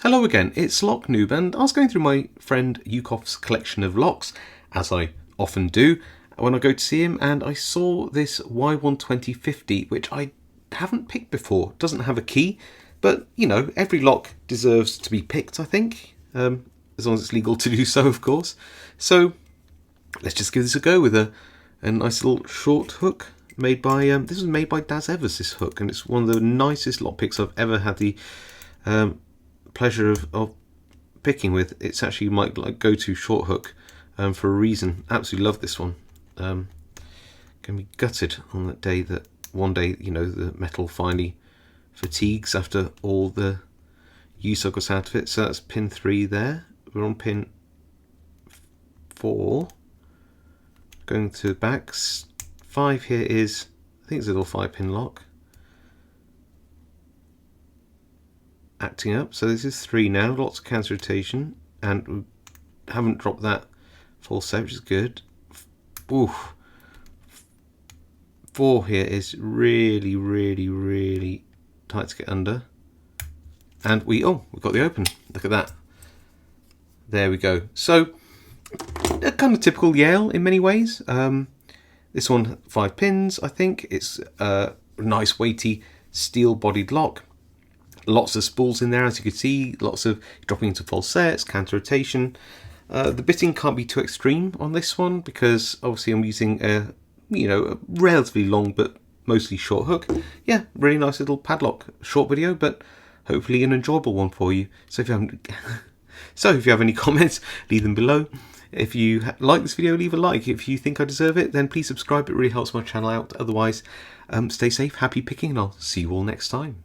Hello again, it's Lock Noob, and I was going through my friend Yukov's collection of locks, as I often do when I go to see him, and I saw this Y120 50, which I haven't picked before. It doesn't have a key, but you know, every lock deserves to be picked, I think, as long as it's legal to do so, of course. So let's just give this a go with a nice little short hook made by this was made by Daz Evers, this hook, and it's one of the nicest lock picks I've ever had the pleasure of picking with. It's actually my go-to short hook for a reason. Absolutely love this one. Gonna be gutted on that day that one day, you know, the metal finally fatigues after all the use I got out of it. So that's pin 3 there. We're on pin 4. Going to the back. 5 here is, I think it's a little 5-pin lock. Acting up, so this is 3 now, lots of counter rotation, and we haven't dropped that full set, which is good. Oof. 4 here is really tight to get under, and we've got the open. Look at that. There we go. So a kind of typical Yale in many ways. This one 5 pins, I think. It's a nice weighty steel bodied lock. Lots of spools in there, as you can see, lots of dropping into falsets, counter rotation. The bitting can't be too extreme on this one because obviously I'm using a relatively long but mostly short hook. Yeah, really nice little padlock short video, but hopefully an enjoyable one for you. So if you have any comments, leave them below. If you like this video, leave a like. If you think I deserve it, then please subscribe. It really helps my channel out. Otherwise, stay safe, happy picking, and I'll see you all next time.